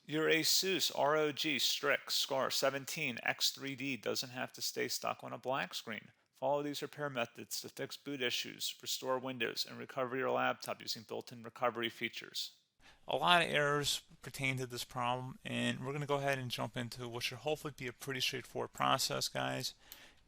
Your ASUS ROG Strix Scar 17 X3D doesn't have to stay stuck on a black screen. Follow these repair methods to fix boot issues, restore Windows, and recover your laptop using built-in recovery features. A lot of errors pertain to this problem, and we're going to go ahead and jump into what should hopefully be a pretty straightforward process, guys.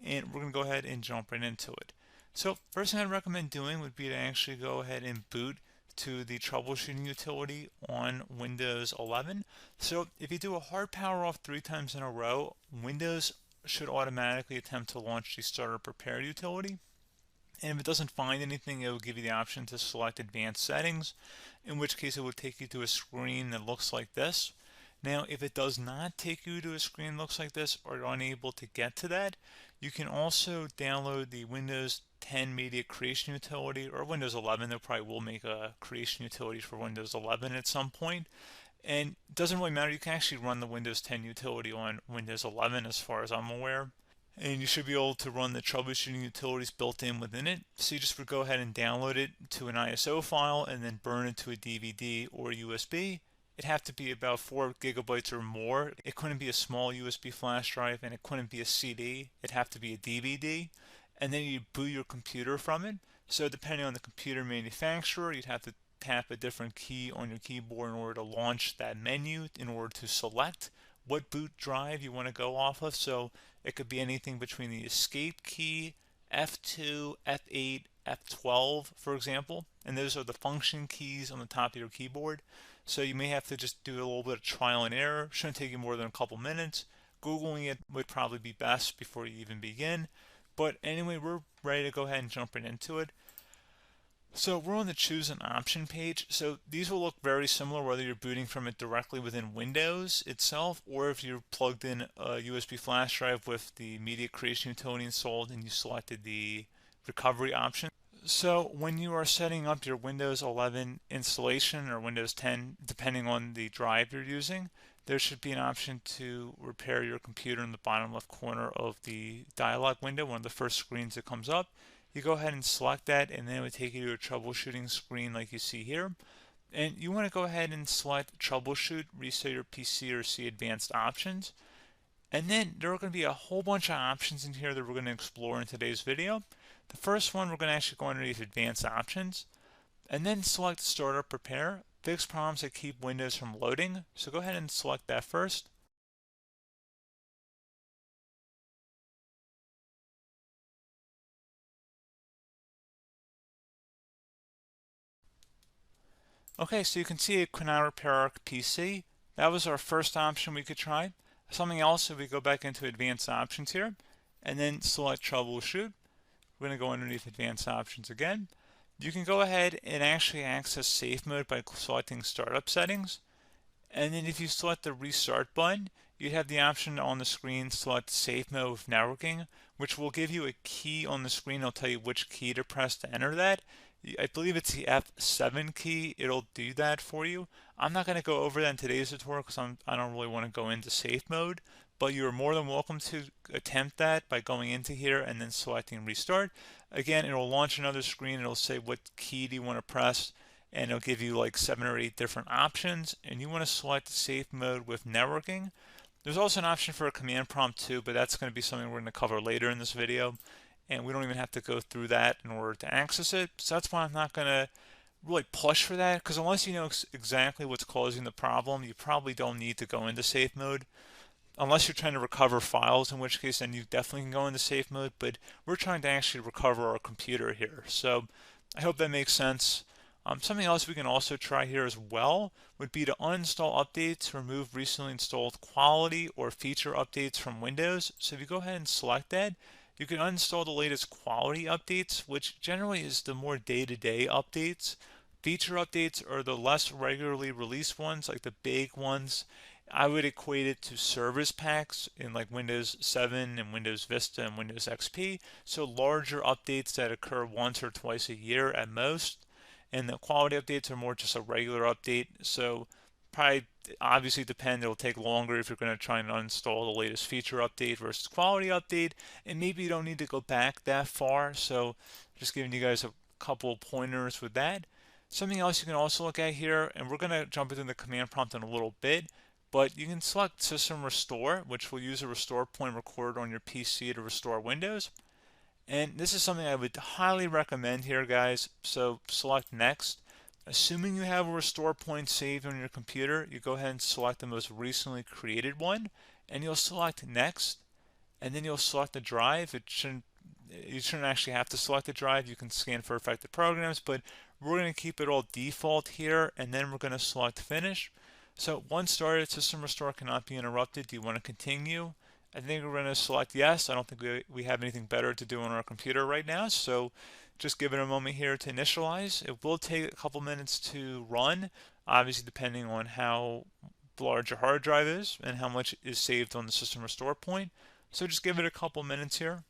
And we're going to go ahead and jump right into it. So first thing I'd recommend doing would be to actually go ahead and boot to the troubleshooting utility on Windows 11. So if you do a hard power off 3 times in a row, Windows should automatically attempt to launch the starter prepared utility. And if it doesn't find anything, it will give you the option to select advanced settings, in which case it would take you to a screen that looks like this. Now, if it does not take you to a screen that looks like this, or you're unable to get to that, you can also download the Windows 10 Media Creation Utility, or Windows 11. They probably will make a creation utility for Windows 11 at some point. And it doesn't really matter, you can actually run the Windows 10 utility on Windows 11 as far as I'm aware. And you should be able to run the troubleshooting utilities built in within it. So you just would go ahead and download it to an ISO file and then burn it to a DVD or USB. It'd have to be about 4 gigabytes or more. It couldn't be a small USB flash drive, and it couldn't be a CD. It'd have to be a DVD. And then you boot your computer from it. So depending on the computer manufacturer, you'd have to tap a different key on your keyboard in order to launch that menu, in order to select what boot drive you want to go off of. So it could be anything between the escape key, F2, F8, F12, for example. And those are the function keys on the top of your keyboard. So you may have to just do a little bit of trial and error. Shouldn't take you more than a couple minutes. Googling it would probably be best before you even begin. But anyway, we're ready to go ahead and jump right into it. So we're on the choose an option page. So these will look very similar whether you're booting from it directly within Windows itself, or if you're plugged in a USB flash drive with the media creation utility installed and you selected the recovery option. So when you are setting up your Windows 11 installation or Windows 10, depending on the drive you're using, there should be an option to repair your computer in the bottom left corner of the dialog window, one of the first screens that comes up. You go ahead and select that, and then it would take you to a troubleshooting screen like you see here. And you want to go ahead and select troubleshoot, reset your PC, or see advanced options. And then there are going to be a whole bunch of options in here that we're going to explore in today's video. The first one, we're going to actually go underneath advanced options and then select startup prepare, fix problems that keep Windows from loading. So go ahead and select that first. Okay, so you can see it could not repair our PC. That was our first option we could try. Something else, if we go back into advanced options here and then select troubleshoot, we're going to go underneath advanced options again. You can go ahead and actually access safe mode by selecting startup settings. And then if you select the restart button, you have the option on the screen select safe mode with networking, which will give you a key on the screen. It'll tell you which key to press to enter that. I believe it's the F7 key. It'll do that for you. I'm not going to go over that in today's tutorial because I don't really want to go into safe mode, but you're more than welcome to attempt that by going into here and then selecting restart. Again, it'll launch another screen. It'll say what key do you want to press, and it'll give you like 7 or 8 different options, and you want to select safe mode with networking. There's also an option for a command prompt too, but that's going to be something we're going to cover later in this video, and we don't even have to go through that in order to access it. So that's why I'm not going to really push for that, because unless you know exactly what's causing the problem, you probably don't need to go into safe mode. Unless you're trying to recover files, in which case then you definitely can go into safe mode, but we're trying to actually recover our computer here. So I hope that makes sense. Something else we can also try here as well would be to uninstall updates, remove recently installed quality or feature updates from Windows. So if you go ahead and select that, you can uninstall the latest quality updates, which generally is the more day-to-day updates. Feature updates are the less regularly released ones, like the big ones. I would equate it to service packs in like Windows 7 and Windows Vista and Windows XP. So larger updates that occur once or twice a year at most. And the quality updates are more just a regular update. So probably obviously depend, it'll take longer if you're going to try and uninstall the latest feature update versus quality update. And maybe you don't need to go back that far. So just giving you guys a couple pointers with that. Something else you can also look at here, and we're going to jump into the command prompt in a little bit, But you can select System Restore, which will use a restore point recorded on your PC to restore Windows. And this is something I would highly recommend here, guys. So select Next. Assuming you have a restore point saved on your computer, you go ahead and select the most recently created one, and you'll select Next, and then you'll select the drive. You shouldn't actually have to select the drive. You can scan for affected programs, but we're going to keep it all default here, and then we're going to select Finish. So once started, System Restore cannot be interrupted. Do you want to continue? I think we're going to select yes. I don't think we have anything better to do on our computer right now, so just give it a moment here to initialize. It will take a couple minutes to run, obviously depending on how large your hard drive is and how much is saved on the System Restore point. So just give it a couple minutes here.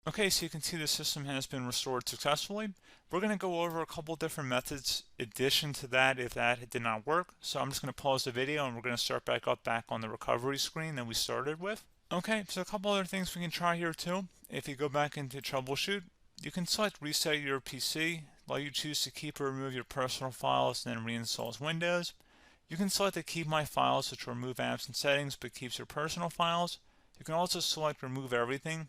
Okay, so you can see the system has been restored successfully. We're going to go over a couple different methods in addition to that if that did not work. So I'm just going to pause the video and we're going to start back on the recovery screen that we started with. Okay, so a couple other things we can try here too. If you go back into troubleshoot, you can select reset your PC, while you choose to keep or remove your personal files and then reinstalls Windows. You can select to keep my files, which will remove apps and settings but keeps your personal files. You can also select remove everything,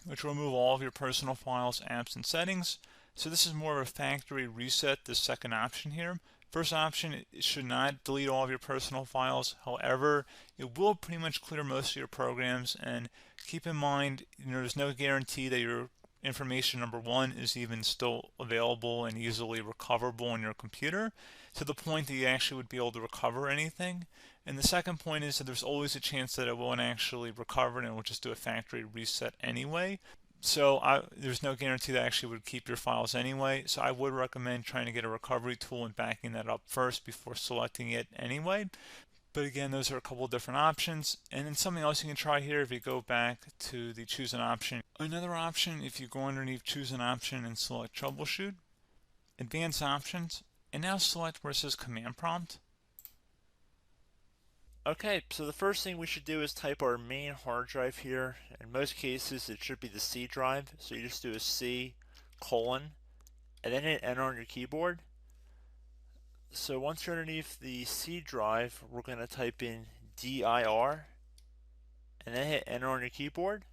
which will remove all of your personal files, apps, and settings. So this is more of a factory reset, the second option here. First option, it should not delete all of your personal files. However, it will pretty much clear most of your programs. And keep in mind, there's no guarantee that your information, number one, is even still available and easily recoverable on your computer to the point that you actually would be able to recover anything. And the second point is that there's always a chance that it won't actually recover and it will just do a factory reset anyway. So there's no guarantee that actually would keep your files anyway. So I would recommend trying to get a recovery tool and backing that up first before selecting it anyway. But again, those are a couple of different options. And then something else you can try here if you go back to the choose an option. Another option, if you go underneath choose an option and select troubleshoot, advanced options, and now select where it says command prompt. Okay, so the first thing we should do is type our main hard drive here. In most cases, it should be the C drive. So you just do a C colon and then hit enter on your keyboard. So once you're underneath the C drive, we're going to type in dir and then hit enter on your keyboard.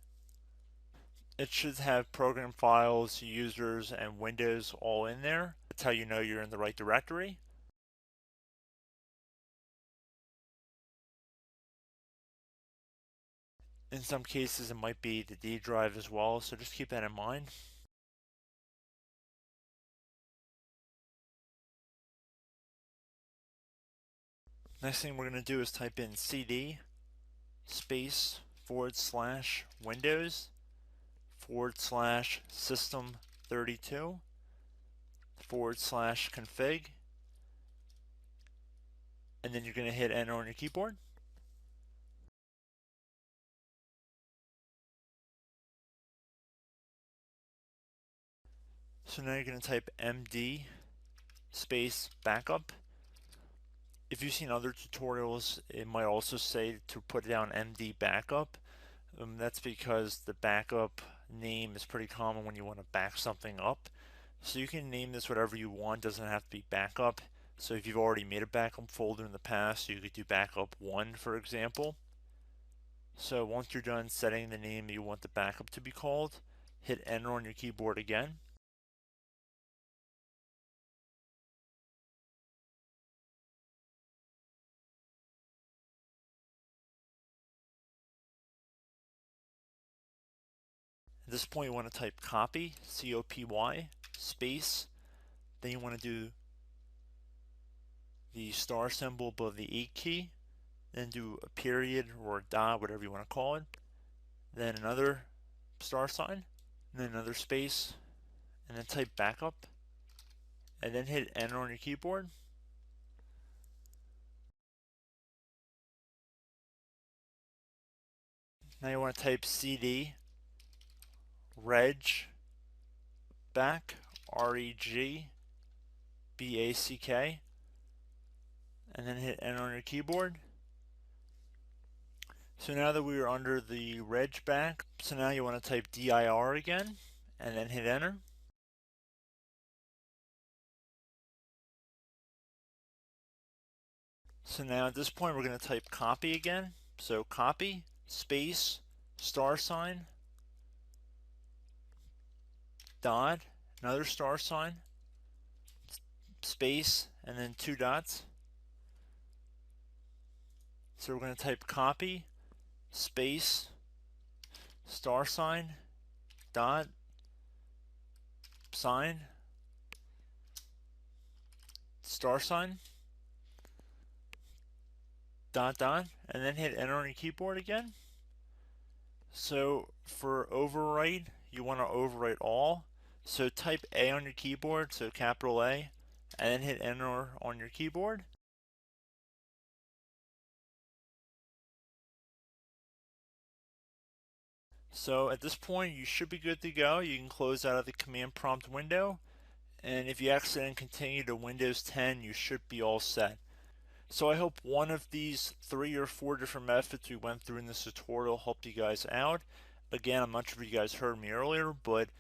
It should have program files, users, and Windows all in there. That's how you know you're in the right directory. In some cases, it might be the D drive as well, so just keep that in mind. Next thing we're going to do is type in cd space / Windows / system 32 / config, and then you're going to hit enter on your keyboard. So now you're going to type md space backup. If you've seen other tutorials, it might also say to put down md backup. That's because the backup name is pretty common when you want to back something up. So you can name this whatever you want, doesn't have to be backup. So if you've already made a backup folder in the past, you could do backup 1, for example. So once you're done setting the name you want the backup to be called, hit enter on your keyboard again. At this point, you want to type copy, C-O-P-Y, space. Then you want to do the star symbol above the 8 key. Then do a period or a dot, whatever you want to call it. Then another star sign, and then another space, and then type backup. And then hit enter on your keyboard. Now you want to type cd reg back, REG BACK, and then hit enter on your keyboard. So now that we are under the reg back, so now you want to type dir again, and then hit enter. So now at this point we're going to type copy again. So copy, space, star sign, dot, another star sign, space, and then 2 dots. So we're going to type copy, space, star sign, dot, sign, star sign, dot, dot, and then hit enter on your keyboard again. So for overwrite, you want to overwrite all. So type A on your keyboard, so capital A, and then hit enter on your keyboard. So at this point you should be good to go. You can close out of the command prompt window, and if you accidentally continue to Windows 10 you should be all set. So I hope one of these 3 or 4 different methods we went through in this tutorial helped you guys out. Again, I'm not sure if you guys heard me earlier, but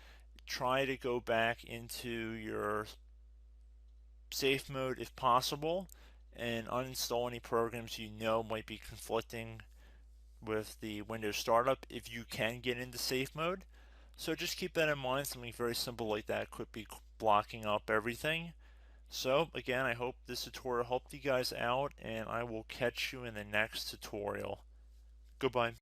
try to go back into your safe mode if possible and uninstall any programs you know might be conflicting with the Windows startup if you can get into safe mode. So just keep that in mind. Something very simple like that could be blocking up everything. So again, I hope this tutorial helped you guys out, and I will catch you in the next tutorial. Goodbye.